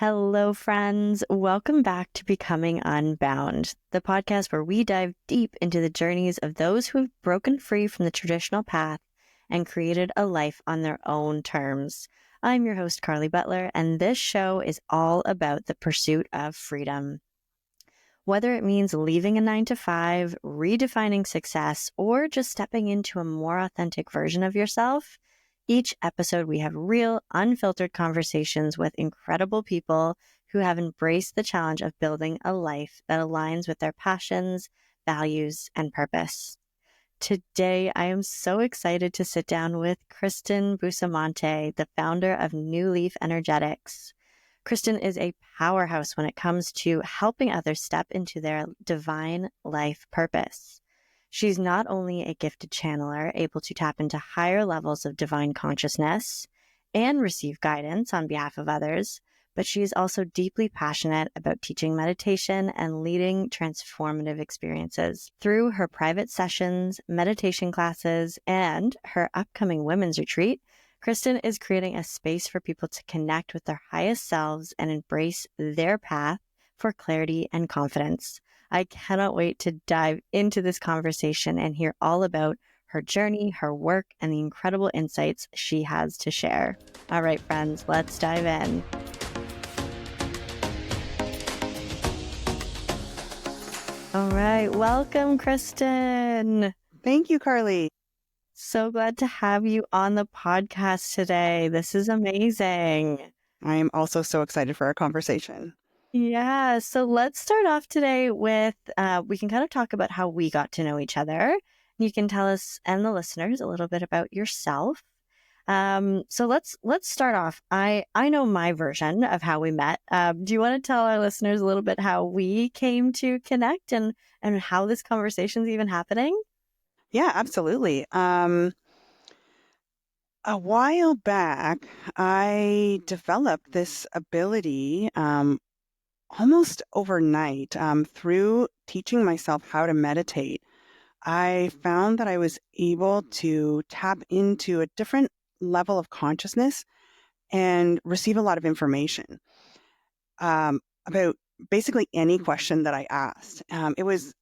Hello, friends. Welcome back to Becoming Unbound, the podcast where we dive deep into the journeys of those who have broken free from the traditional path and created a life on their own terms. I'm your host, Carly Butler, and this show is all about the pursuit of freedom. Whether it means leaving a 9 to 5, redefining success, or just stepping into a more authentic version of yourself, each episode we have real, unfiltered conversations with incredible people who have embraced the challenge of building a life that aligns with their passions, values, and purpose. Today, I am so excited to sit down with Kristen Bustamante, the founder of New Leaf Energetics. Kristen is a powerhouse when it comes to helping others step into their divine life purpose. She's not only a gifted channeler, able to tap into higher levels of divine consciousness and receive guidance on behalf of others, but she is also deeply passionate about teaching meditation and leading transformative experiences. Through her private sessions, meditation classes, and her upcoming women's retreat, Kristen is creating a space for people to connect with their highest selves and embrace their path for clarity and confidence. I cannot wait to dive into this conversation and hear all about her journey, her work, and the incredible insights she has to share. All right, friends, let's dive in. All right, welcome, Kristen. Thank you, Carly. So glad to have you on the podcast today. This is amazing. I am also so excited for our conversation. Yeah, so let's start off today with, we can kind of talk about how we got to know each other. You can tell us and the listeners a little bit about yourself. So let's start off. I know my version of how we met. Do you want to tell our listeners a little bit how we came to connect and how this conversation is even happening? Yeah, absolutely. A while back, I developed this ability almost overnight through teaching myself how to meditate. I found that I was able to tap into a different level of consciousness and receive a lot of information about basically any question that I asked. It was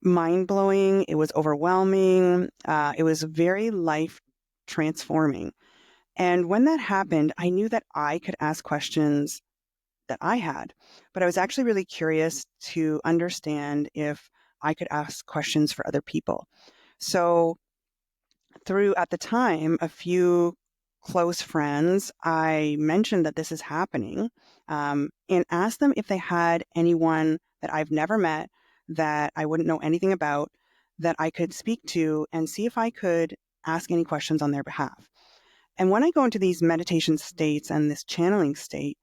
mind-blowing. It was overwhelming. It was very life transforming. And when that happened, I knew that I could ask questions that I had, but I was actually really curious to understand if I could ask questions for other people. So through, at the time, a few close friends, I mentioned that this is happening and asked them if they had anyone that I've never met, that I wouldn't know anything about, that I could speak to and see if I could ask any questions on their behalf. And when I go into these meditation states and this channeling state,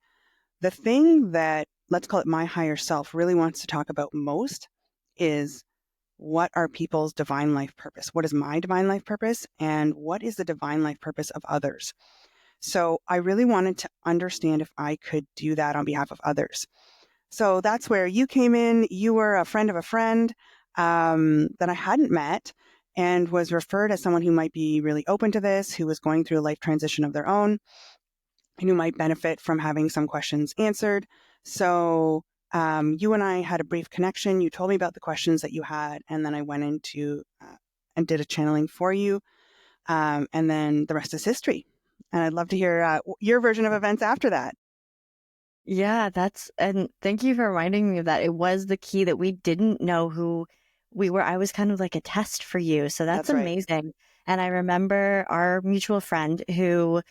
the thing that, let's call it my higher self, really wants to talk about most is, what are people's divine life purpose? What is my divine life purpose? And what is the divine life purpose of others? So I really wanted to understand if I could do that on behalf of others. So that's where you came in. You were a friend of a friend that I hadn't met and was referred as someone who might be really open to this, who was going through a life transition of their own, and who might benefit from having some questions answered. So you and I had a brief connection. You told me about the questions that you had, and then I went into and did a channeling for you. And then the rest is history. And I'd love to hear your version of events after that. Yeah, and thank you for reminding me of that. It was the key that we didn't know who we were. I was kind of like a test for you. So that's Right. amazing. And I remember our mutual friend who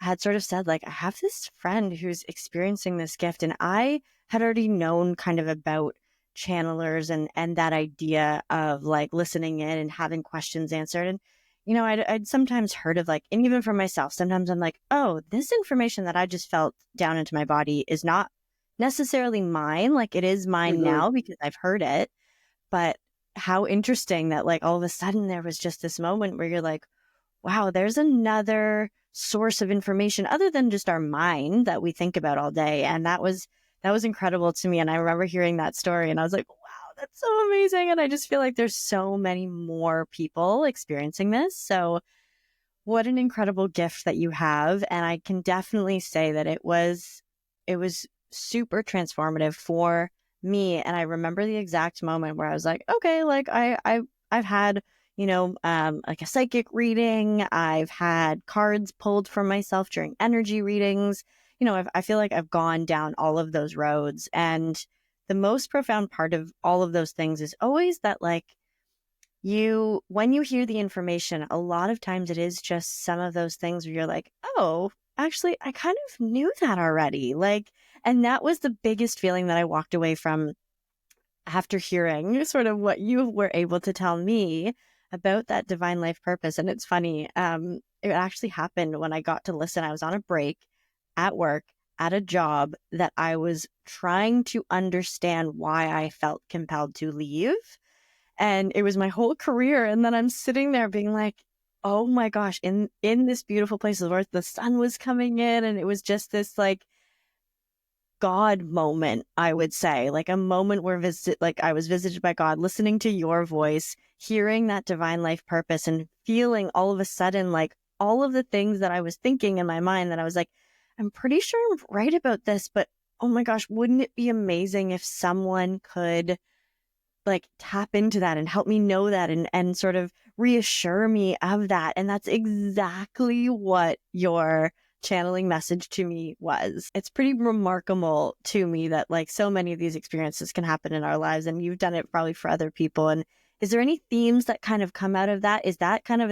had sort of said, like, I have this friend who's experiencing this gift. And I had already known kind of about channelers and that idea of like listening in and having questions answered. And, I'd sometimes heard of like, and even for myself, sometimes I'm like, oh, this information that I just felt down into my body is not necessarily mine. Like it is mine now because I've heard it. But how interesting that like all of a sudden there was just this moment where you're like, wow, there's another source of information other than just our mind that we think about all day. And that was incredible to me. And I remember hearing that story and I was like, wow, that's so amazing. And I just feel like there's so many more people experiencing this. So what an incredible gift that you have. And I can definitely say that it was it was super transformative for me. And I remember the exact moment where I was like, okay, like I've had, like a psychic reading. I've had cards pulled from myself during energy readings. I feel like I've gone down all of those roads. And the most profound part of all of those things is always that, like, when you hear the information, a lot of times it is just some of those things where you're like, oh, actually, I kind of knew that already. Like, and that was the biggest feeling that I walked away from after hearing sort of what you were able to tell me about that divine life purpose. And it's funny, it actually happened when I got to listen. I was on a break at work at a job that I was trying to understand why I felt compelled to leave. And it was my whole career. And then I'm sitting there being like, oh my gosh, in this beautiful place of earth, the sun was coming in, and it was just this like God moment, I would say, like a moment where I was visited by God, listening to your voice, hearing that divine life purpose, and feeling all of a sudden like all of the things that I was thinking in my mind that I was like, I'm pretty sure I'm right about this, but oh my gosh, wouldn't it be amazing if someone could like tap into that and help me know that, and sort of reassure me of that. And that's exactly what your channeling message to me was. It's pretty remarkable to me that like so many of these experiences can happen in our lives, and you've done it probably for other people. And is there any themes that kind of come out of that? Is that kind of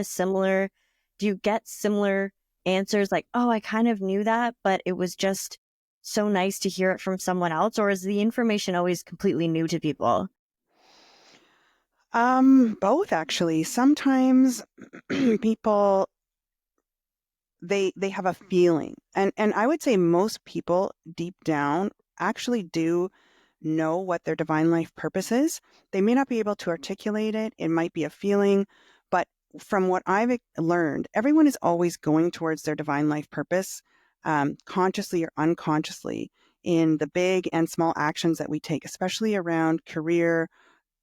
do you get similar answers like, oh, I kind of knew that, but it was just so nice to hear it from someone else? Or is the information always completely new to people? Both actually. Sometimes people they have a feeling. And I would say most people deep down actually do know what their divine life purpose is. They may not be able to articulate it. It might be a feeling, but from what I've learned, everyone is always going towards their divine life purpose, consciously or unconsciously, in the big and small actions that we take, especially around career,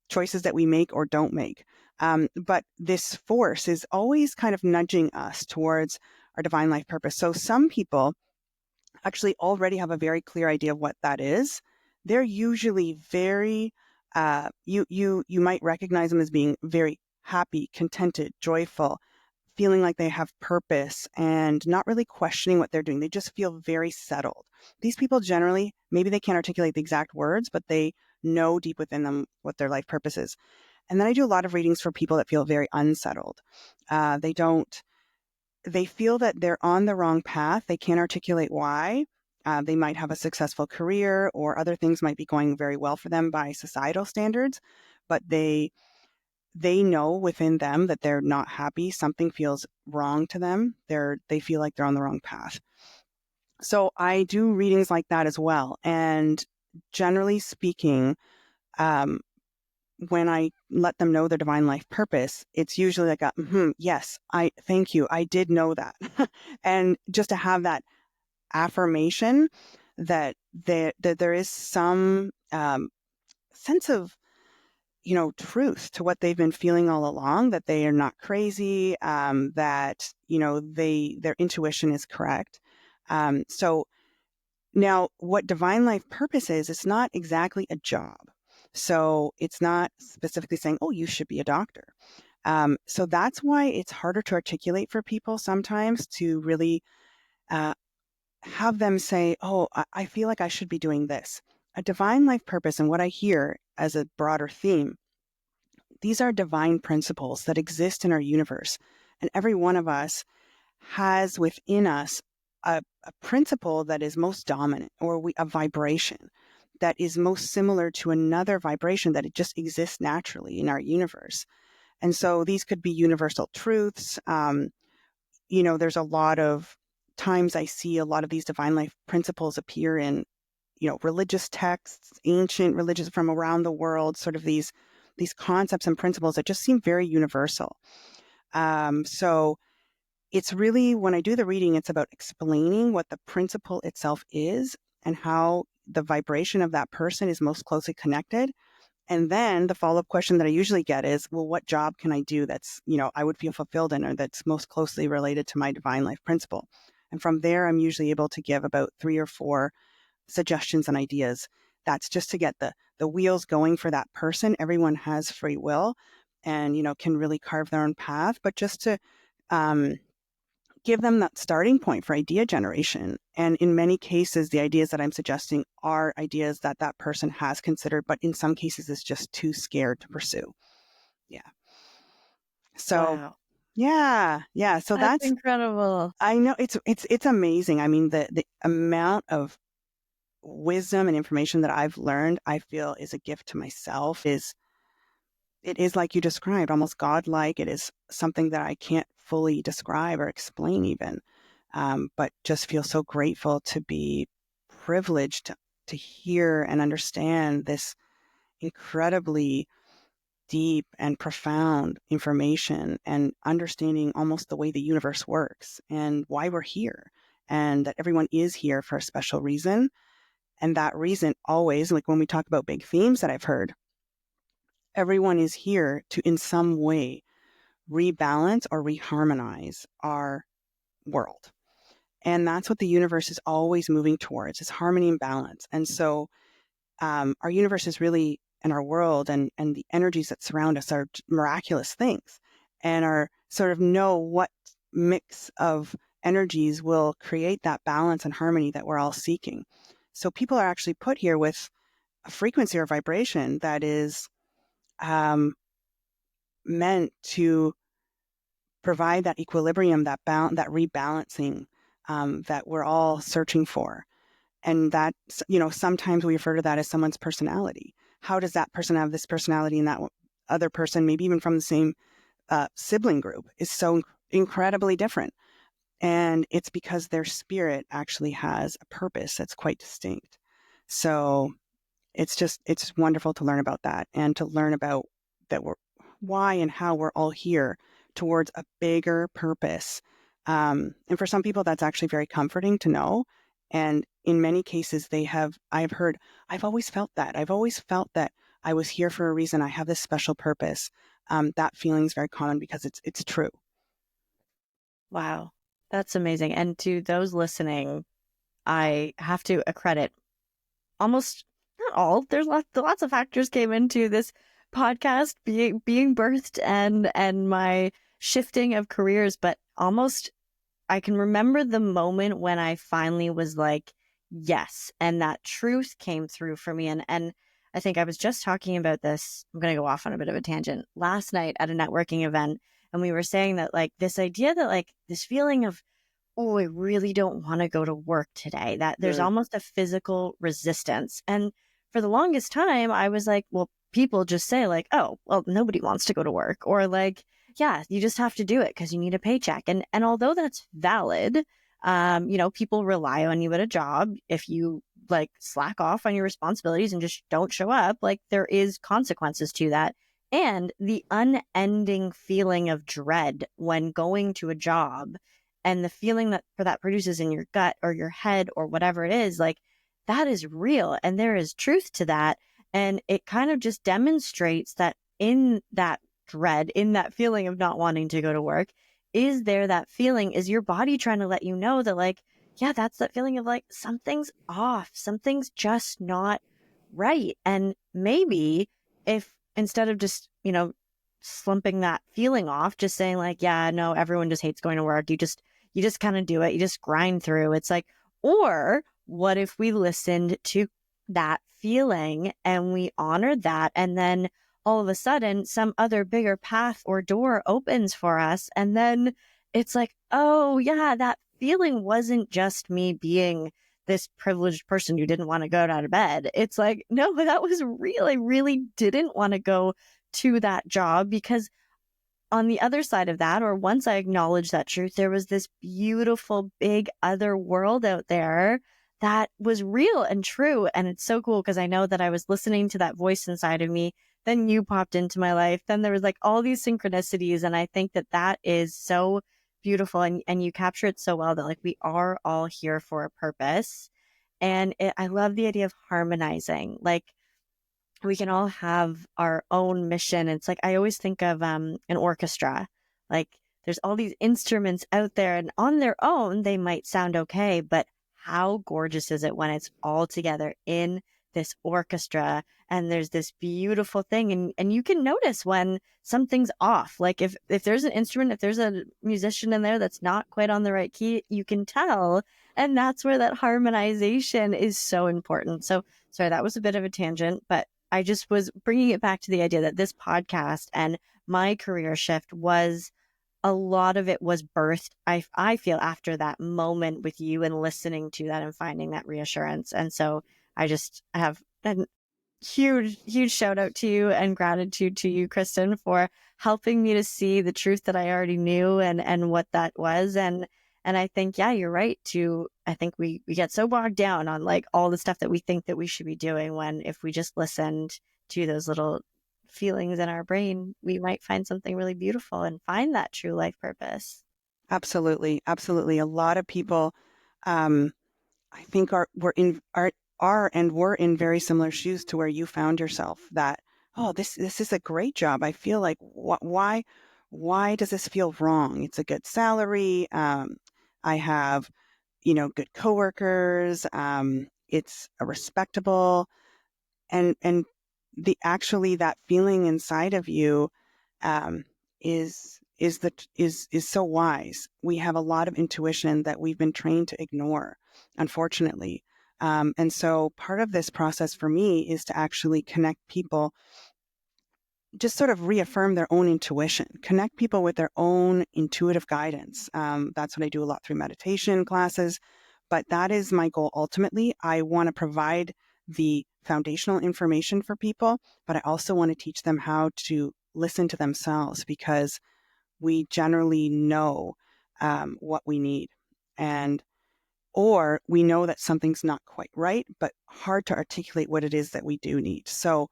choices that we make or don't make. But this force is always kind of nudging us towards our divine life purpose. So some people actually already have a very clear idea of what that is. They're usually very, you might recognize them as being very happy, contented, joyful, feeling like they have purpose and not really questioning what they're doing. They just feel very settled. These people generally, maybe they can't articulate the exact words, but they know deep within them what their life purpose is. And then I do a lot of readings for people that feel very unsettled. They don't, they feel that they're on the wrong path. They can't articulate why. They might have a successful career, or other things might be going very well for them by societal standards, but they know within them that they're not happy. Something feels wrong to them. They feel like they're on the wrong path. So I do readings like that as well. And generally speaking, um, when I let them know their divine life purpose, it's usually like yes, I thank you. I did know that. And just to have that affirmation that there is some sense of, truth to what they've been feeling all along, that they are not crazy, that, their intuition is correct. So now what divine life purpose is, it's not exactly a job. So it's not specifically saying, oh, you should be a doctor. So that's why it's harder to articulate for people sometimes, to really have them say, oh, I feel like I should be doing this. A divine life purpose, and what I hear as a broader theme, these are divine principles that exist in our universe. And every one of us has within us a principle that is most dominant, or a vibration that is most similar to another vibration that it just exists naturally in our universe. And so these could be universal truths. There's a lot of times I see a lot of these divine life principles appear in, religious texts, ancient religions from around the world, sort of these concepts and principles that just seem very universal. So it's really, when I do the reading, it's about explaining what the principle itself is and how the vibration of that person is most closely connected. And then the follow-up question that I usually get is, well, what job can I do that's, I would feel fulfilled in, or that's most closely related to my divine life principle? And from there, I'm usually able to give about 3 or 4 suggestions and ideas. That's just to get the wheels going for that person. Everyone has free will and, can really carve their own path, but just to um, give them that starting point for idea generation. And in many cases, the ideas that I'm suggesting are ideas that that person has considered, but in some cases is just too scared to pursue. Yeah. So Wow. yeah. So That's that's, incredible. I know it's amazing. I mean, the amount of wisdom and information that I've learned, I feel is a gift to myself. It is like you described, almost godlike. It is something that I can't fully describe or explain even, but just feel so grateful to be privileged to hear and understand this incredibly deep and profound information and understanding almost the way the universe works and why we're here and that everyone is here for a special reason. And that reason always, like when we talk about big themes that I've heard, everyone is here to, in some way, rebalance or reharmonize our world. And that's what the universe is always moving towards, is harmony and balance. And so our universe is really, and our world and the energies that surround us are miraculous things and are sort of know what mix of energies will create that balance and harmony that we're all seeking. So people are actually put here with a frequency or vibration that is meant to provide that equilibrium, that that rebalancing that we're all searching for. And that, sometimes we refer to that as someone's personality. How does that person have this personality and that other person, maybe even from the same sibling group, is so incredibly different? And it's because their spirit actually has a purpose that's quite distinct. So it's wonderful to learn about that and to learn about that why and how we're all here towards a bigger purpose. And for some people, that's actually very comforting to know. And in many cases, I've heard, I've always felt that. I've always felt that I was here for a reason. I have this special purpose. That feeling is very common because it's true. Wow. That's amazing. And to those listening, I have to accredit almost not all. There's lots of factors came into this podcast being birthed and my shifting of careers, but almost I can remember the moment when I finally was like, yes, and that truth came through for me. And I think I was just talking about this. I'm going to go off on a bit of a tangent last night at a networking event. And we were saying that like this idea that like this feeling of, oh, I really don't want to go to work today, that there's Mm. almost a physical resistance. And for the longest time, I was like, well, people just say like, oh, well, nobody wants to go to work, or like, yeah, you just have to do it because you need a paycheck. And although that's valid, people rely on you at a job. If you like slack off on your responsibilities and just don't show up, like there is consequences to that. And the unending feeling of dread when going to a job and the feeling that produces in your gut or your head or whatever it is, like that is real. And there is truth to that. And it kind of just demonstrates that in that dread, in that feeling of not wanting to go to work, is there that feeling? Is your body trying to let you know that, like, yeah, that's that feeling of like something's off, something's just not right. And maybe if instead of just, slumping that feeling off, just saying like, yeah, no, everyone just hates going to work. You just kind of do it. You just grind through. It's like, or what if we listened to that feeling and we honored that, and then all of a sudden some other bigger path or door opens for us, and then it's like, oh yeah, that feeling wasn't just me being this privileged person who didn't want to go out of bed. It's like, no, that was real. I really didn't want to go to that job because on the other side of that, or once I acknowledged that truth, there was this beautiful, big other world out there that was real and true. And it's so cool because I know that I was listening to that voice inside of me. Then you popped into my life. Then there was like all these synchronicities. And I think that that is so beautiful. And you capture it so well that like we are all here for a purpose. And I love the idea of harmonizing. Like, we can all have our own mission. It's like I always think of an orchestra. Like there's all these instruments out there and on their own they might sound okay, but how gorgeous is it when it's all together in this orchestra and there's this beautiful thing, and you can notice when something's off. Like if there's an instrument, if there's a musician in there that's not quite on the right key, you can tell. And that's where that harmonization is so important. So sorry, that was a bit of a tangent, but I just was bringing it back to the idea that this podcast and my career shift was, a lot of it was birthed, I feel, after that moment with you and listening to that and finding that reassurance. And so I just have a huge shout out to you and gratitude to you, Kristen, for helping me to see the truth that I already knew and what that was. And I think, yeah, you're right too. I think we get so bogged down on like all the stuff that we think that we should be doing, when if we just listened to those little feelings in our brain, we might find something really beautiful and find that true life purpose. Absolutely, absolutely. A lot of people, um, I think, are and were in very similar shoes to where you found yourself. That, oh, this is a great job. I feel like why does this feel wrong? It's a good salary. I have, good coworkers. It's a respectable, and the actually that feeling inside of you, um, is so wise. We have a lot of intuition that we've been trained to ignore, unfortunately. And so part of this process for me is to actually connect people, just sort of reaffirm their own intuition, connect people with their own intuitive guidance. That's what I do a lot through meditation classes. But that is my goal ultimately. I want to provide the foundational information for people, but I also want to teach them how to listen to themselves, because we generally know what we need. And or we know that something's not quite right, but hard to articulate what it is that we do need. So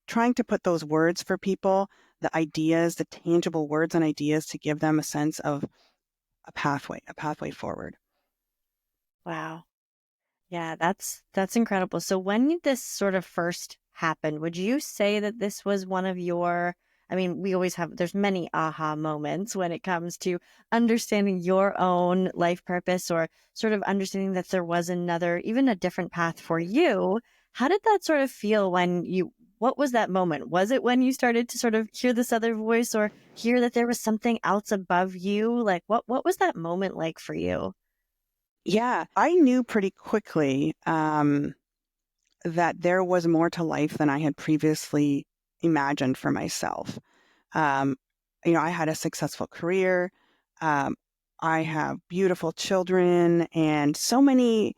trying to put those words for people, the ideas, the tangible words and ideas, to give them a sense of a pathway forward. Wow. Yeah, that's incredible. So when this sort of first happened, would you say that this was one of your, I mean, we always have, there's many aha moments when it comes to understanding your own life purpose, or sort of understanding that there was another, even a different path for you. How did that sort of feel when you, what was that moment? Was it when you started to sort of hear this other voice or hear that there was something else above you? Like what was that moment like for you? Yeah, I knew pretty quickly that there was more to life than I had previously imagined for myself. Um, I had a successful career. Um, I have beautiful children and so many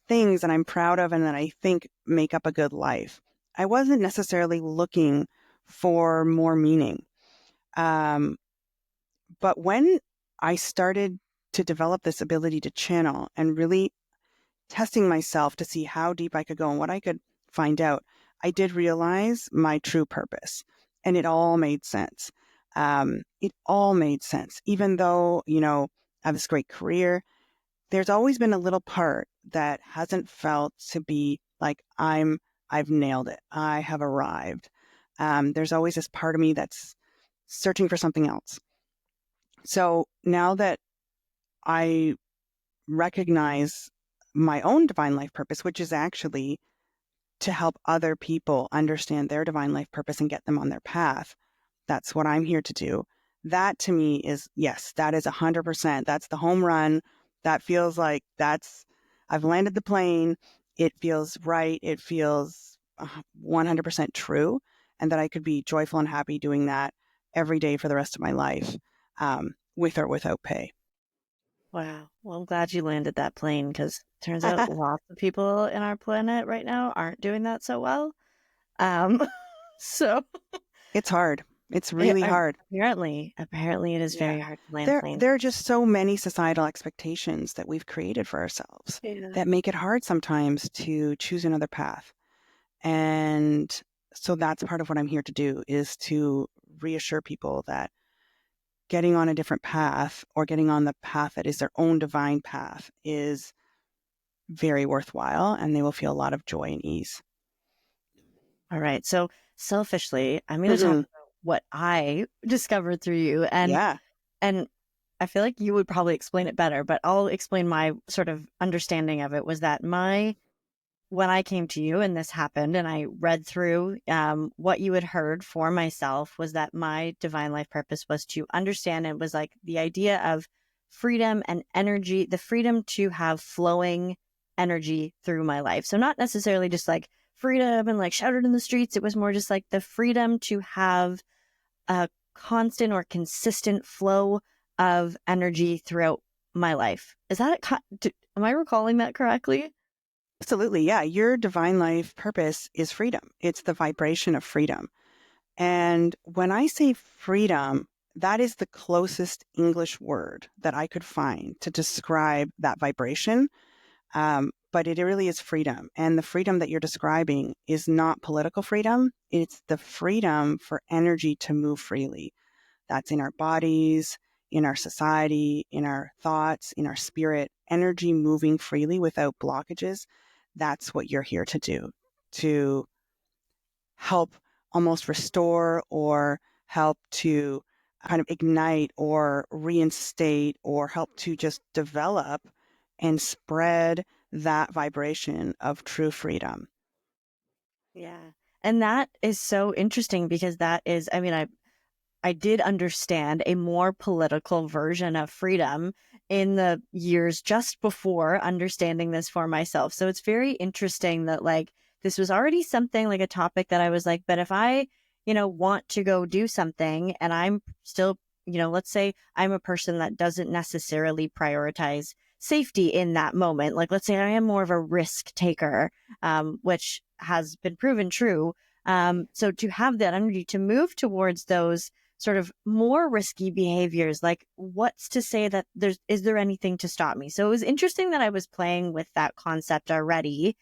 things that I'm proud of and that I think make up a good life. I wasn't necessarily looking for more meaning. Um, but when I started to develop this ability to channel and really testing myself to see how deep I could go and what I could find out, I did realize my true purpose. And it all made sense. It all made sense. Even though, I have this great career, there's always been a little part that hasn't felt to be like I've nailed it. I have arrived. There's always this part of me that's searching for something else. So now that I recognize my own divine life purpose, which is actually to help other people understand their divine life purpose and get them on their path. That's what I'm here to do. That to me is, yes, that is 100%. That's the home run. That feels like I've landed the plane. It feels right. It feels 100% true. And that I could be joyful and happy doing that every day for the rest of my life, with or without pay. Wow. Well, I'm glad you landed that plane, because turns out lots of people in our planet right now aren't doing that so well. Um, so It's hard. It's really hard. apparently it is Yeah. very hard to land planes. There are just so many societal expectations that we've created for ourselves Yeah. that make it hard sometimes to choose another path. And so that's part of what I'm here to do, is to reassure people that getting on a different path, or getting on the path that is their own divine path, is very worthwhile, and they will feel a lot of joy and ease. All right. So selfishly, I'm going to talk Hmm. about what I discovered through you, Yeah. and I feel like you would probably explain it better, but I'll explain my sort of understanding of it was that when I came to you and this happened and I read through what you had heard for myself was that my divine life purpose was to understand. It was like the idea of freedom and energy, the freedom to have flowing energy through my life. So not necessarily just like freedom and like shouted in the streets. It was more just like the freedom to have a constant or consistent flow of energy throughout my life. Is that am I recalling that correctly? Absolutely. Yeah. Your divine life purpose is freedom. It's the vibration of freedom. And when I say freedom, that is the closest English word that I could find to describe that vibration. But it really is freedom. And the freedom that you're describing is not political freedom. It's the freedom for energy to move freely. That's in our bodies, in our society, in our thoughts, in our spirit, energy moving freely without blockages. That's what you're here to do, to help almost restore or help to kind of ignite or reinstate or help to just develop and spread that vibration of true freedom. Yeah. And that is so interesting because that is, I mean, I did understand a more political version of freedom in the years just before understanding this for myself. So it's very interesting that like this was already something like a topic that I was like, but if I, want to go do something and I'm still, let's say I'm a person that doesn't necessarily prioritize safety in that moment. Like, let's say I am more of a risk taker, which has been proven true. So to have that energy to move towards those sort of more risky behaviors, like what's to say that is there anything to stop me? So it was interesting that I was playing with that concept already,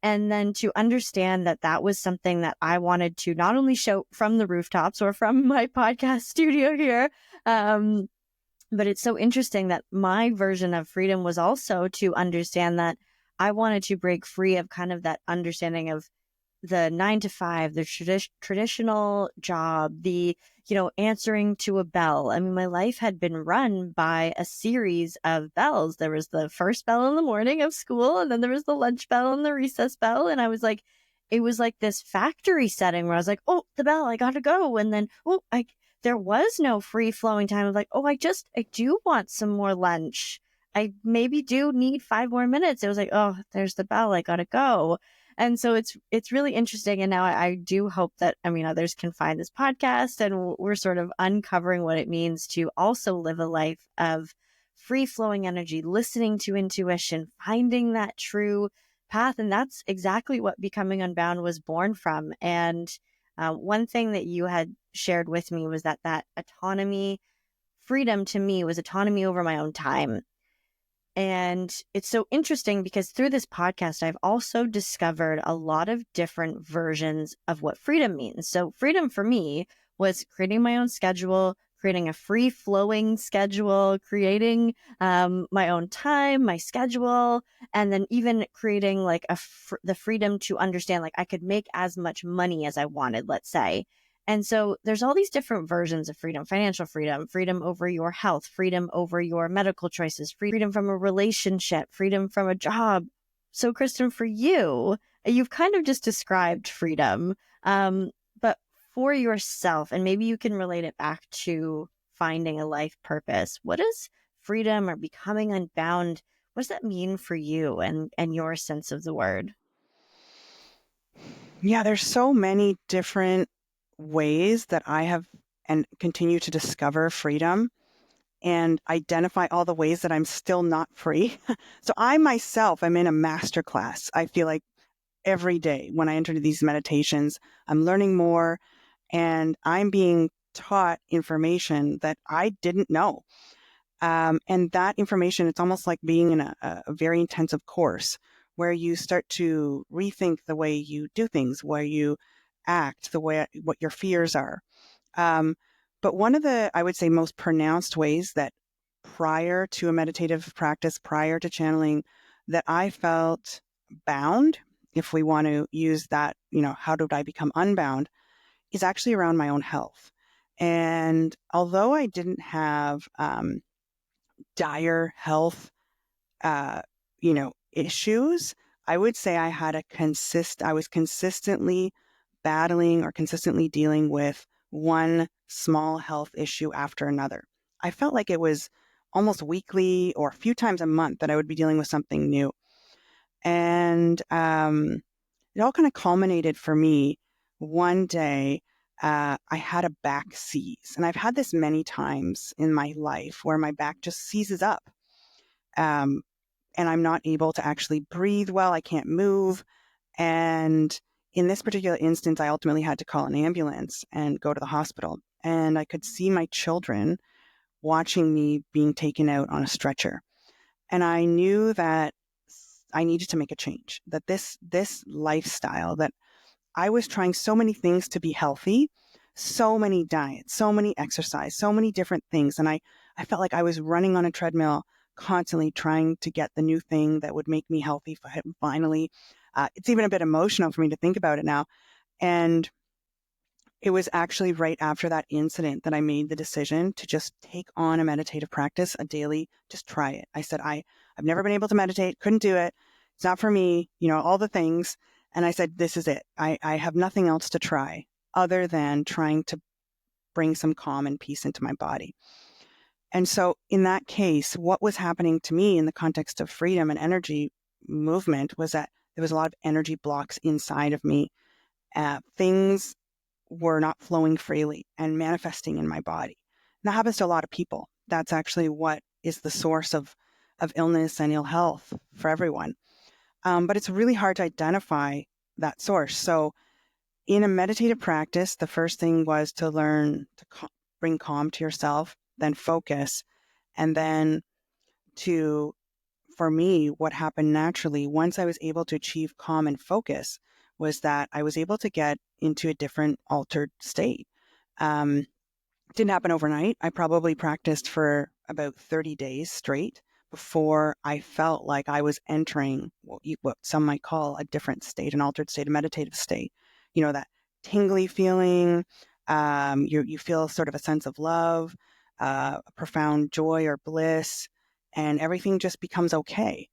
and then to understand that that was something that I wanted to not only show from the rooftops or from my podcast studio here, but it's so interesting that my version of freedom was also to understand that I wanted to break free of kind of that understanding of the 9 to 5, the traditional job, the, answering to a bell. I mean, my life had been run by a series of bells. There was the first bell in the morning of school, and then there was the lunch bell and the recess bell. And I was like, it was like this factory setting where I was like, oh, the bell, I gotta go. And then, there was no free flowing time of like, oh, I do want some more lunch. I maybe do need 5 more minutes. It was like, oh, there's the bell, I gotta go. And so it's really interesting. And now I do hope that, others can find this podcast and we're sort of uncovering what it means to also live a life of free flowing energy, listening to intuition, finding that true path. And that's exactly what Becoming Unbound was born from. And one thing that you had shared with me was that autonomy, freedom to me was autonomy over my own time. And it's so interesting because through this podcast, I've also discovered a lot of different versions of what freedom means. So, freedom for me was creating my own schedule, creating a free flowing schedule, creating my own time, my schedule, and then even creating like the freedom to understand like I could make as much money as I wanted, let's say. And so there's all these different versions of freedom: financial freedom, freedom over your health, freedom over your medical choices, freedom from a relationship, freedom from a job. So, Kristen, for you, you've kind of just described freedom, but for yourself, and maybe you can relate it back to finding a life purpose. What is freedom or becoming unbound? What does that mean for you and your sense of the word? Yeah, there's so many different ways that I have and continue to discover freedom and identify all the ways that I'm still not free. So I myself am in a master class. I feel like every day when I enter these meditations, I'm learning more and I'm being taught information that I didn't know. And that information, it's almost like being in a very intensive course where you start to rethink the way you do things, where you act, the way what your fears are. Um, but one of the, I would say, most pronounced ways that prior to a meditative practice, prior to channeling, that I felt bound, if we want to use that, how did I become unbound, is actually around my own health. And although I didn't have dire health, uh, issues, I would say I was consistently battling or consistently dealing with one small health issue after another. I felt like it was almost weekly or a few times a month that I would be dealing with something new. And it all kind of culminated for me one day. I had a back seize, and I've had this many times in my life where my back just seizes up. Um, and I'm not able to actually breathe well. I can't move. And in this particular instance, I ultimately had to call an ambulance and go to the hospital. And I could see my children watching me being taken out on a stretcher. And I knew that I needed to make a change, that this lifestyle that I was trying so many things to be healthy, so many diets, so many exercise, so many different things. And I felt like I was running on a treadmill, constantly trying to get the new thing that would make me healthy finally. It's even a bit emotional for me to think about it now. And it was actually right after that incident that I made the decision to just take on a meditative practice, a daily, just try it. I said, I've never been able to meditate, couldn't do it. It's not for me, all the things. And I said, this is it. I have nothing else to try other than trying to bring some calm and peace into my body. And so in that case, what was happening to me in the context of freedom and energy movement was that there was a lot of energy blocks inside of me. Things were not flowing freely and manifesting in my body. And that happens to a lot of people. That's actually what is the source of illness and ill health for everyone. But it's really hard to identify that source. So in a meditative practice, the first thing was to learn to bring calm to yourself, then focus, and then to, for me, what happened naturally once I was able to achieve calm and focus was that I was able to get into a different altered state. Um, didn't happen overnight. I probably practiced for about 30 days straight before I felt like I was entering what some might call a different state, an altered state, a meditative state. That tingly feeling. You feel sort of a sense of love, a profound joy or bliss, and everything just becomes okay.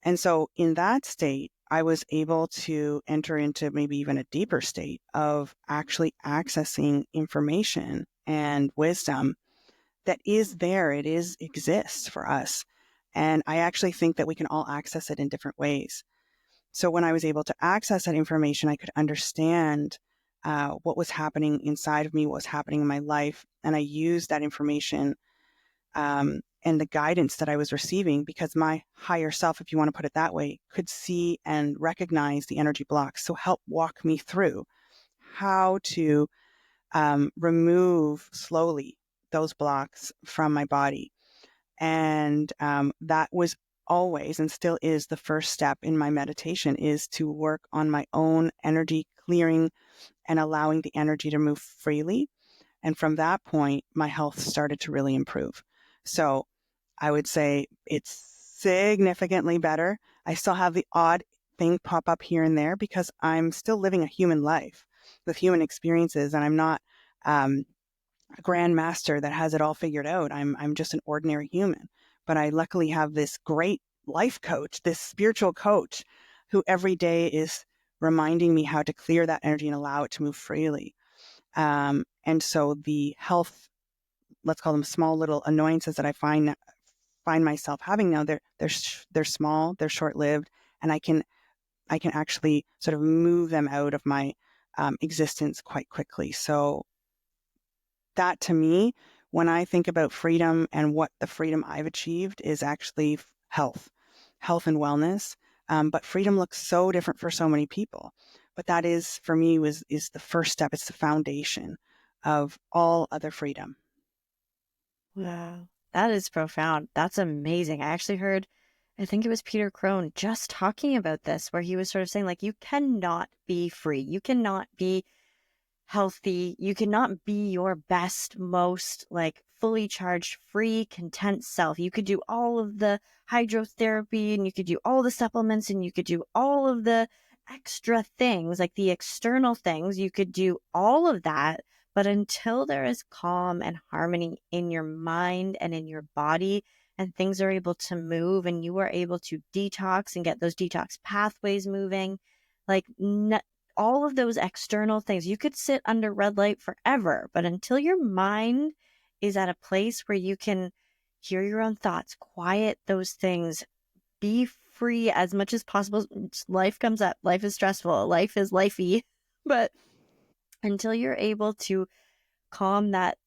And so in that state, I was able to enter into maybe even a deeper state of actually accessing information and wisdom that is there. Exists for us. And I actually think that we can all access it in different ways. So when I was able to access that information, I could understand what was happening inside of me, what was happening in my life. And I used that information and the guidance that I was receiving because my higher self, if you want to put it that way, could see and recognize the energy blocks. So help walk me through how to remove slowly those blocks from my body. And that was always and still is the first step in my meditation, is to work on my own energy clearing and allowing the energy to move freely. And from that point, my health started to really improve. So I would say it's significantly better. I still have the odd thing pop up here and there because I'm still living a human life with human experiences, and I'm not a grand master that has it all figured out. I'm just an ordinary human. But I luckily have this great life coach, this spiritual coach, who every day is reminding me how to clear that energy and allow it to move freely. And so the health, let's call them small little annoyances that I find myself having now, they're small, they're short lived, and I can actually sort of move them out of my existence quite quickly. So that, to me, when I think about freedom and what the freedom I've achieved is actually health and wellness. But freedom looks so different for so many people. But that is, for me, is the first step. It's the foundation of all other freedom. Wow. That is profound. That's amazing. I actually heard, I think it was Peter Crone just talking about this, where he was sort of saying, like, you cannot be free. You cannot be healthy. You cannot be your best, most like fully charged, free, content self. You could do all of the hydrotherapy and you could do all the supplements and you could do all of the extra things, like the external things. You could do all of that. But until there is calm and harmony in your mind and in your body, and things are able to move and you are able to detox and get those detox pathways moving. Like all of those external things, you could sit under red light forever, but until your mind is at a place where you can hear your own thoughts, quiet those things, be free as much as possible. Life comes up, life is stressful, life is lifey, but until you're able to calm that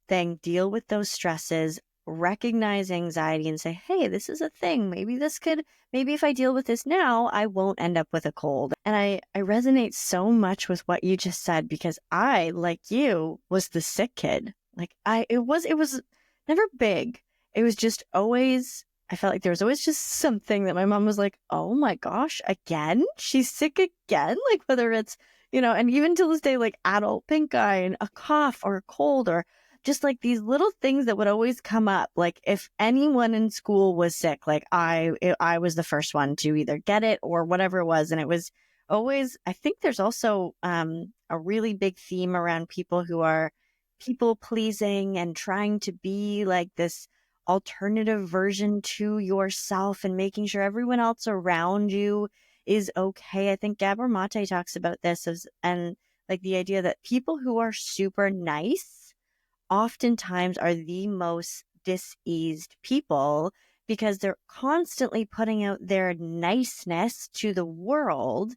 thing, deal with those stresses, recognize anxiety and say, hey, this is a thing. Maybe if I deal with this now, I won't end up with a cold. And I resonate so much with what you just said, because I, like you, was the sick kid. Like it was never big. It was just always, I felt like there was always just something that my mom was like, oh my gosh, again? She's sick again? Like whether it's, and even to this day, like adult pink eye and a cough or a cold or just like these little things that would always come up. Like if anyone in school was sick, like I was the first one to either get it or whatever it was. And it was always, I think there's also a really big theme around people who are people pleasing and trying to be like this alternative version to yourself and making sure everyone else around you is okay. I think Gabor Mate talks about this and like the idea that people who are super nice oftentimes are the most diseased people because they're constantly putting out their niceness to the world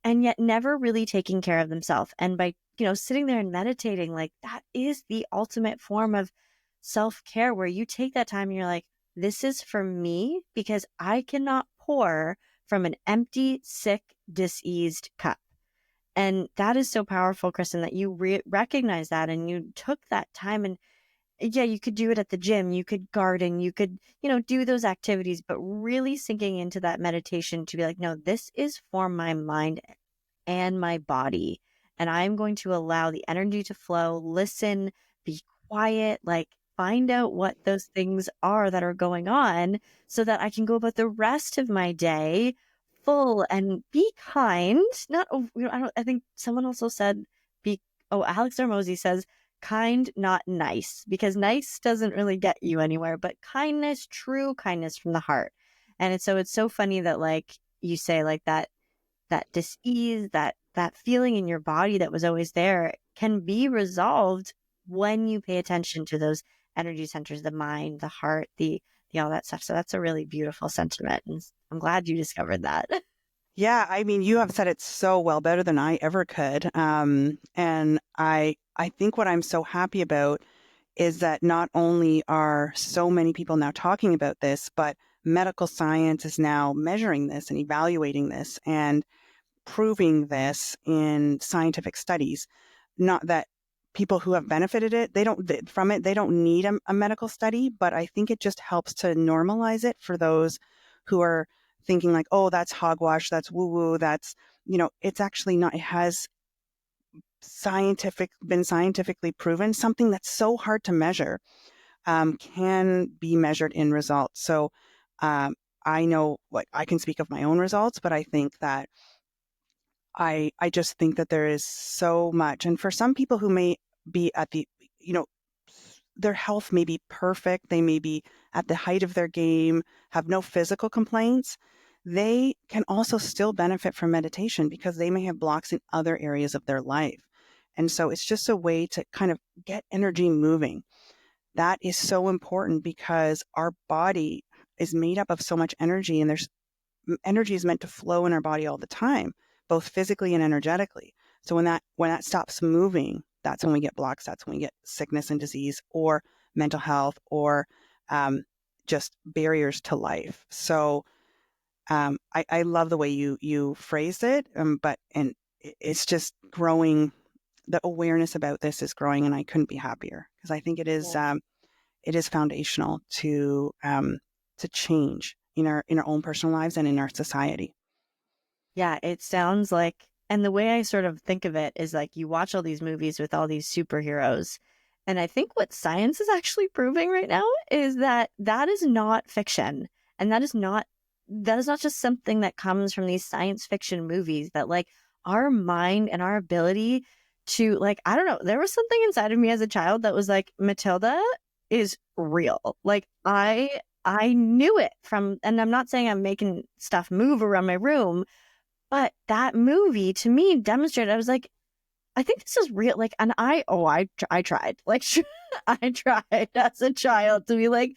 and yet never really taking care of themselves. And by, sitting there and meditating, like that is the ultimate form of self-care where you take that time and you're like, this is for me because I cannot pour from an empty, sick, diseased cup. And that is so powerful, Kristen, that you recognize that and you took that time. And yeah, you could do it at the gym, you could garden, you could, do those activities, but really sinking into that meditation to be like, no, this is for my mind and my body. And I'm going to allow the energy to flow, listen, be quiet, like find out what those things are that are going on so that I can go about the rest of my day full and be kind. Not, I think someone also said, Alex Armozy says, kind, not nice, because nice doesn't really get you anywhere, but kindness, true kindness from the heart. And it's so funny that like you say like that dis-ease, that feeling in your body that was always there can be resolved when you pay attention to those energy centers, the mind, the heart, the all that stuff. So that's a really beautiful sentiment. And I'm glad you discovered that. Yeah, I mean, you have said it so well, better than I ever could. And I think what I'm so happy about is that not only are so many people now talking about this, but medical science is now measuring this and evaluating this and proving this in scientific studies. Not that people who have benefited from it, they don't need a medical study, but I think it just helps to normalize it for those who are thinking like, oh, that's hogwash, that's woo-woo, that's, it's actually not. It has been scientifically proven. Something that's so hard to measure can be measured in results. So I know, like, I can speak of my own results, but I think that I just think that there is so much. And for some people who may be at the, their health may be perfect, they may be at the height of their game, have no physical complaints, they can also still benefit from meditation because they may have blocks in other areas of their life. And so it's just a way to kind of get energy moving. That is so important because our body is made up of so much energy, and energy is meant to flow in our body all the time, both physically and energetically. So when that stops moving, that's when we get blocks. That's when we get sickness and disease or mental health or just barriers to life. So I love the way you phrased it, and it's just growing. The awareness about this is growing, and I couldn't be happier because I think it is foundational to change in our own personal lives and in our society. Yeah, it sounds like, and the way I sort of think of it is like you watch all these movies with all these superheroes. And I think what science is actually proving right now is that that is not fiction. And that is not just something that comes from these science fiction movies, that like our mind and our ability to, like, I don't know, there was something inside of me as a child that was like, Matilda is real. Like I knew it from, and I'm not saying I'm making stuff move around my room, but that movie to me demonstrated, I was like, I think this is real. Like, and I tried, like, I tried as a child to be like,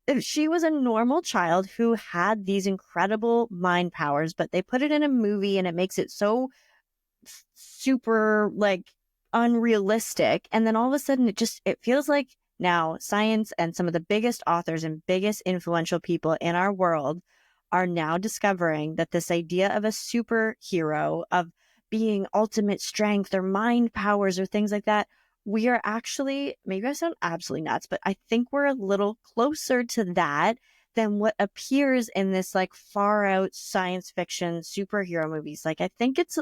if she was a normal child who had these incredible mind powers, but they put it in a movie and it makes it so super like unrealistic. And then all of a sudden it feels like now science and some of the biggest authors and biggest influential people in our world are now discovering that this idea of a superhero, of being ultimate strength or mind powers or things like that, we are actually, maybe I sound absolutely nuts, but I think we're a little closer to that than what appears in this like far out science fiction superhero movies. Like I think it's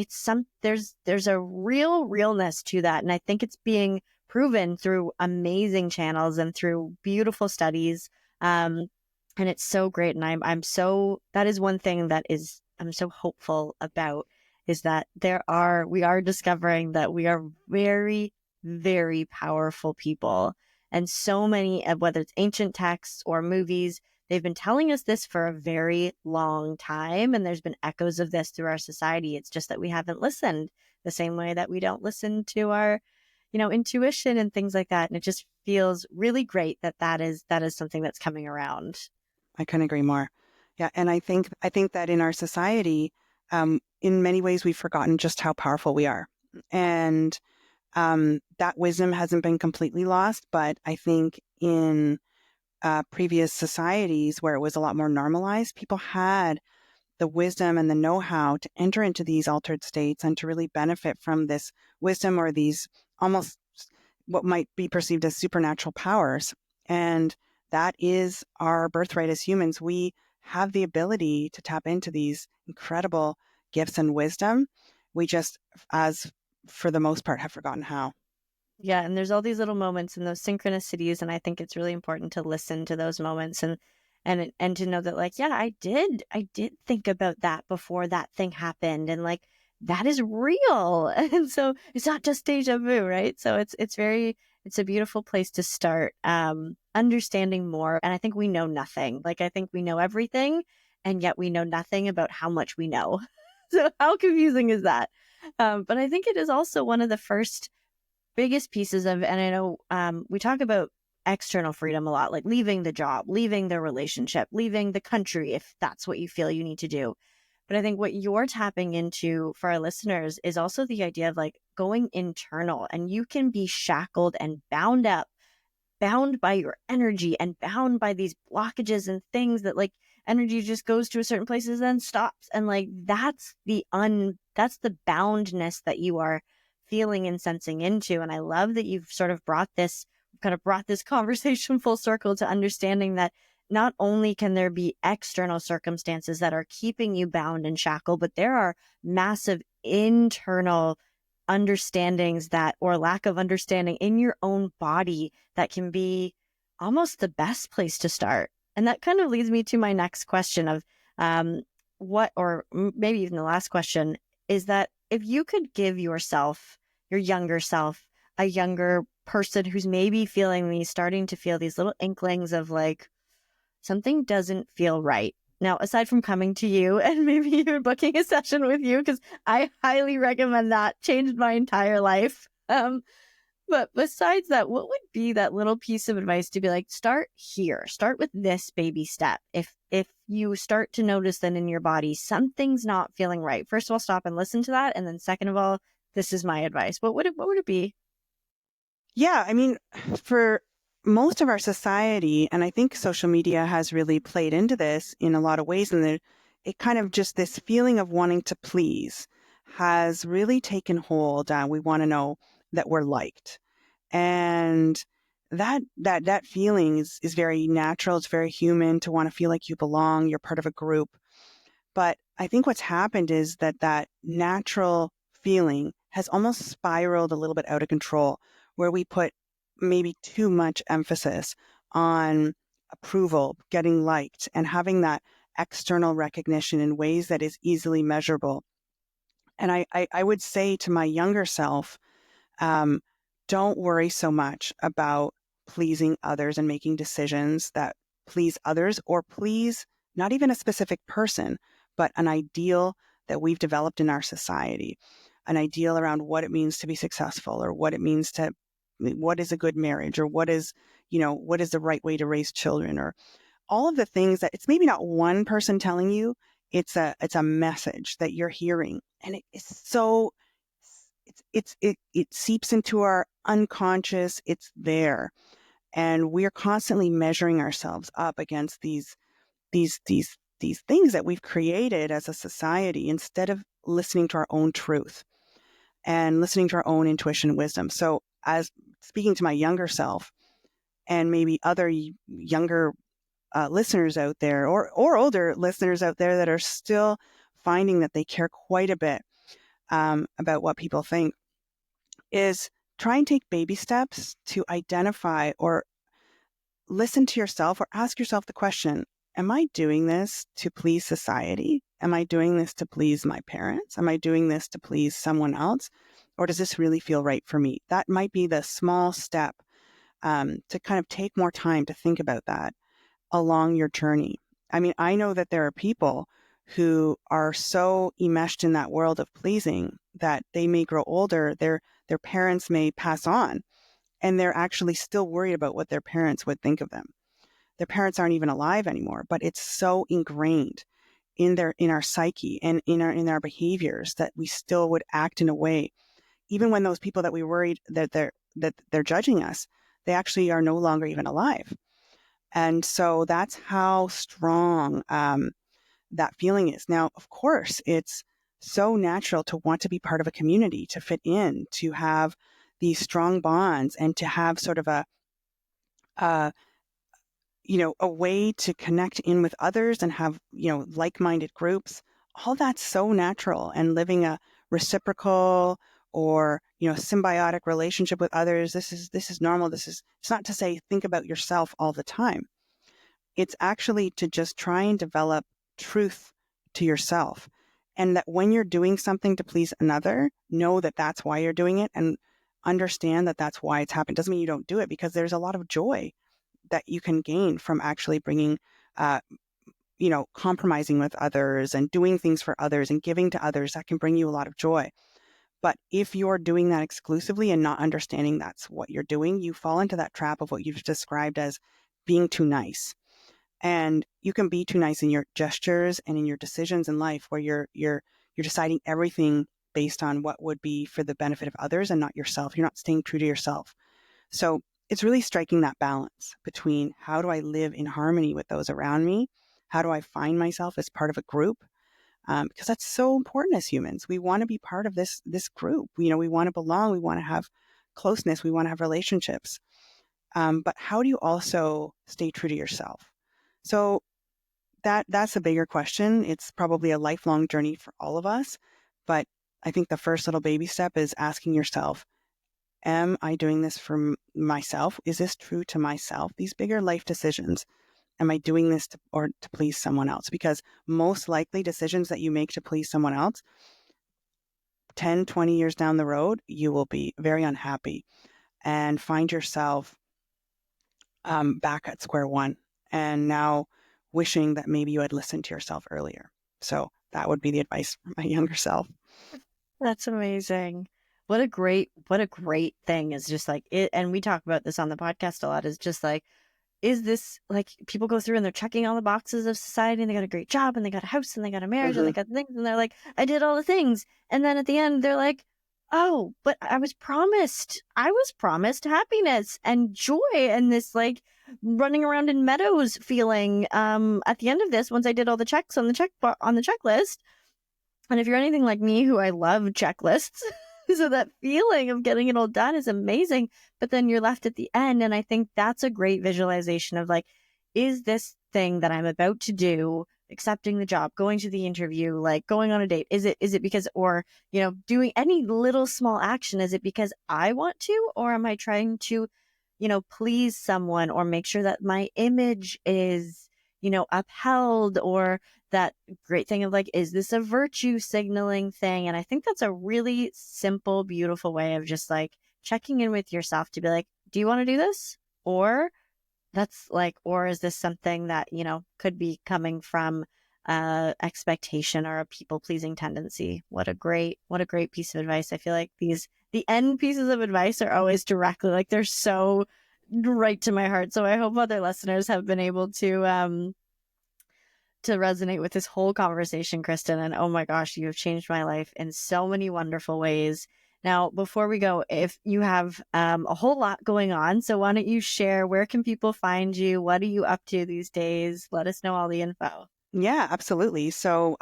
some there's a realness to that, and I think it's being proven through amazing channels and through beautiful studies, and it's so great. And I'm so, that is one thing that is I'm so hopeful about, is that we are discovering that we are very, very powerful people, and so many of, whether it's ancient texts or movies, they've been telling us this for a very long time, and there's been echoes of this through our society. It's just that we haven't listened the same way that we don't listen to our, intuition and things like that. And it just feels really great that that is something that's coming around. I couldn't agree more. Yeah, and I think that in our society, in many ways, we've forgotten just how powerful we are, and that wisdom hasn't been completely lost. But I think in previous societies where it was a lot more normalized, people had the wisdom and the know-how to enter into these altered states and to really benefit from this wisdom or these almost what might be perceived as supernatural powers. And that is our birthright as humans. We have the ability to tap into these incredible gifts and wisdom. We just, as for the most part, have forgotten how. Yeah, and there's all these little moments and those synchronicities, and I think it's really important to listen to those moments, and to know that, like, yeah, I did think about that before that thing happened, and like that is real. And so it's not just deja vu, right? So it's a beautiful place to start, understanding more. And I think we know nothing. Like I think we know everything, and yet we know nothing about how much we know. So how confusing is that? But I think it is also one of the first biggest pieces of, and I know we talk about external freedom a lot, like leaving the job, leaving the relationship, leaving the country, if that's what you feel you need to do. But I think what you're tapping into for our listeners is also the idea of like going internal, and you can be shackled and bound up, bound by your energy and bound by these blockages and things that like energy just goes to a certain places and then stops, and like that's the boundness that you are feeling and sensing into. And I love that you've sort of brought this conversation full circle to understanding that not only can there be external circumstances that are keeping you bound and shackled, but there are massive internal understandings that, or lack of understanding in your own body, that can be almost the best place to start. And that kind of leads me to my next question of maybe even the last question, is that if you could give yourself, your younger self, a younger person who's maybe starting to feel these little inklings of like, something doesn't feel right. Now, aside from coming to you and maybe even booking a session with you, because I highly recommend that, changed my entire life. But besides that, what would be that little piece of advice to be like, start here, start with this baby step. If you start to notice that in your body, something's not feeling right, first of all, stop and listen to that. And then second of all, this is my advice. What would it be? Yeah, I mean, for most of our society, and I think social media has really played into this in a lot of ways, and it kind of just this feeling of wanting to please has really taken hold. We want to know that we're liked, and that feeling is very natural. It's very human to want to feel like you belong, you're part of a group. But I think what's happened is that natural feeling has almost spiraled a little bit out of control, where we put maybe too much emphasis on approval, getting liked, and having that external recognition in ways that is easily measurable. And I would say to my younger self, um, don't worry so much about pleasing others and making decisions that please others or please not even a specific person, but an ideal that we've developed in our society, an ideal around what it means to be successful, or what is a good marriage, or what is the right way to raise children, or all of the things that it's maybe not one person telling you, it's a message that you're hearing. And it is so it seeps into our unconscious. It's there. And we're constantly measuring ourselves up against these things that we've created as a society, instead of listening to our own truth and listening to our own intuition and wisdom. So, as speaking to my younger self, and maybe other younger listeners out there, or older listeners out there that are still finding that they care quite a bit about what people think, is try and take baby steps to identify or listen to yourself, or ask yourself the question, am I doing this to please society? Am I doing this to please my parents? Am I doing this to please someone else? Or does this really feel right for me? That might be the small step to kind of take more time to think about that along your journey. I mean, I know that there are people who are so enmeshed in that world of pleasing that they may grow older, their parents may pass on, and they're actually still worried about what their parents would think of them. Their parents aren't even alive anymore, but it's so ingrained in our psyche and in our behaviors that we still would act in a way, even when those people that we worried that they're judging us, they actually are no longer even alive. And so that's how strong that feeling is. Now, of course, it's so natural to want to be part of a community, to fit in, to have these strong bonds, and to have sort of a a way to connect in with others and have, like-minded groups. All that's so natural, and living a reciprocal or, symbiotic relationship with others. This is normal. It's not to say think about yourself all the time. It's actually to just try and develop truth to yourself. And that when you're doing something to please another, know that that's why you're doing it, and understand that that's why it's happened. Doesn't mean you don't do it, because there's a lot of joy that you can gain from actually bringing, compromising with others and doing things for others and giving to others. That can bring you a lot of joy. But if you're doing that exclusively and not understanding that's what you're doing, you fall into that trap of what you've described as being too nice. And you can be too nice in your gestures and in your decisions in life, where you're deciding everything based on what would be for the benefit of others and not yourself. You're not staying true to yourself. So it's really striking that balance between, how do I live in harmony with those around me? How do I find myself as part of a group? Because that's so important as humans. We want to be part of this group. We want to belong. We want to have closeness. We want to have relationships. But how do you also stay true to yourself? So that's a bigger question. It's probably a lifelong journey for all of us. But I think the first little baby step is asking yourself, am I doing this for myself? Is this true to myself? These bigger life decisions, am I doing this to please someone else? Because most likely decisions that you make to please someone else, 10, 20 years down the road, you will be very unhappy and find yourself back at square one, and now wishing that maybe you had listened to yourself earlier. So that would be the advice for my younger self. That's amazing. What a great thing is just like it. And we talk about this on the podcast a lot, is just like, is this like, people go through and they're checking all the boxes of society, and they got a great job and they got a house and they got a marriage and they got things, and they're like, I did all the things. And then at the end, they're like, oh, but I was promised happiness and joy and this like running around in meadows feeling at the end of this, once I did all the checks on the checklist. And if you're anything like me, who I love checklists, so that feeling of getting it all done is amazing. But then you're left at the end. And I think that's a great visualization of like, is this thing that I'm about to do, accepting the job, going to the interview, like going on a date, is it because, or, doing any little small action, is it because I want to, or am I trying to, please someone, or make sure that my image is, upheld, or that great thing of like, is this a virtue signaling thing? And I think that's a really simple, beautiful way of just like checking in with yourself to be like, do you want to do this? Or that's like, or is this something that, could be coming from expectation or a people pleasing tendency? What a great piece of advice. I feel like the end pieces of advice are always directly, like, they're so right to my heart. So I hope other listeners have been able to resonate with this whole conversation, Kristen. And oh my gosh, you have changed my life in so many wonderful ways. Now, before we go, if you have a whole lot going on, so why don't you share, where can people find you? What are you up to these days? Let us know all the info. Yeah, absolutely. So,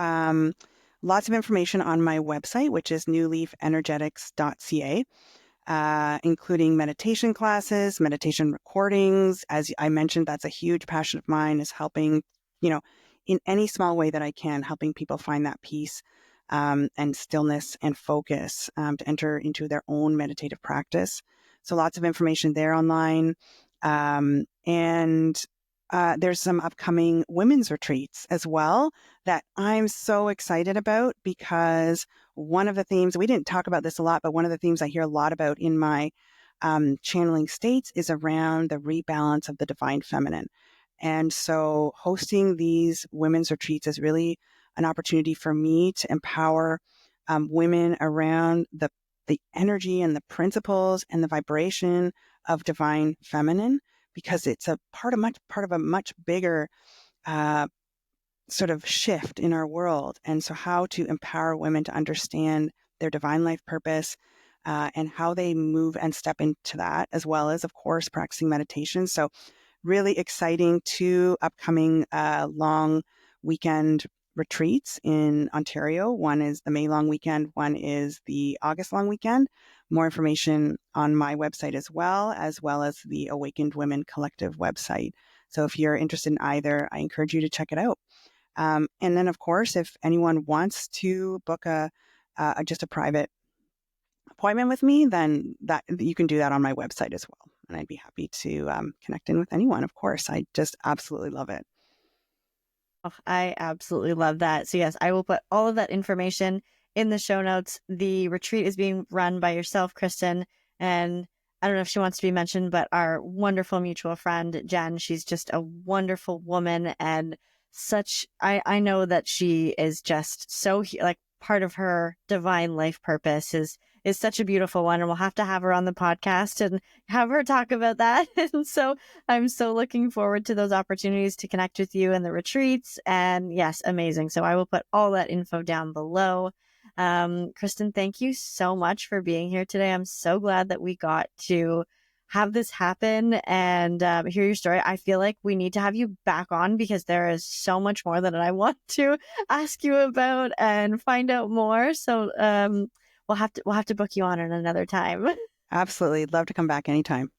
lots of information on my website, which is newleafenergetics.ca, including meditation classes, meditation recordings. As I mentioned, that's a huge passion of mine, is helping, in any small way that I can, helping people find that peace, and stillness and focus, to enter into their own meditative practice. So lots of information there online. And there's some upcoming women's retreats as well that I'm so excited about, because one of the themes, we didn't talk about this a lot, but one of the themes I hear a lot about in my channeling states is around the rebalance of the divine feminine. And so hosting these women's retreats is really an opportunity for me to empower women around the energy and the principles and the vibration of divine feminine, because it's a part of a much bigger sort of shift in our world. And so how to empower women to understand their divine life purpose, and how they move and step into that, as well as, of course, practicing meditation. So really exciting, two upcoming long weekend retreats in Ontario. One is the May long weekend, one is the August long weekend. More information on my website as well as the Awakened Women Collective website. So if you're interested in either, I encourage you to check it out. And then, of course, if anyone wants to book just a private appointment with me, then that you can do that on my website as well. And I'd be happy to connect in with anyone. Of course, I just absolutely love it. Oh, I absolutely love that. So yes, I will put all of that information in the show notes. The retreat is being run by yourself, Kristen, and I don't know if she wants to be mentioned, but our wonderful mutual friend, Jen, she's just a wonderful woman, and I know that she is just so, like, part of her divine life purpose is such a beautiful one. And we'll have to have her on the podcast and have her talk about that. And so I'm so looking forward to those opportunities to connect with you in the retreats. And yes, amazing. So I will put all that info down below. Kristen, thank you so much for being here today. I'm so glad that we got to have this happen and hear your story. I feel like we need to have you back on, because there is so much more that I want to ask you about and find out more. So we'll have to book you on at another time. Absolutely. Love to come back anytime.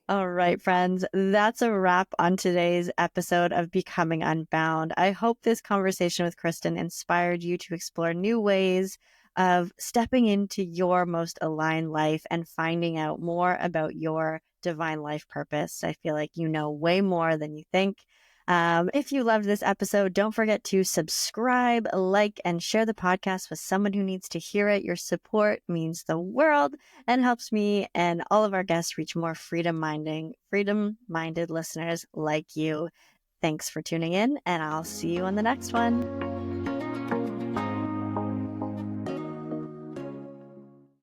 All right, friends, that's a wrap on today's episode of Becoming Unbound. I hope this conversation with Kristen inspired you to explore new ways of stepping into your most aligned life and finding out more about your divine life purpose. I feel like you know way more than you think. If you loved this episode, don't forget to subscribe, like, and share the podcast with someone who needs to hear it. Your support means the world and helps me and all of our guests reach more freedom-minded listeners like you. Thanks for tuning in, and I'll see you on the next one.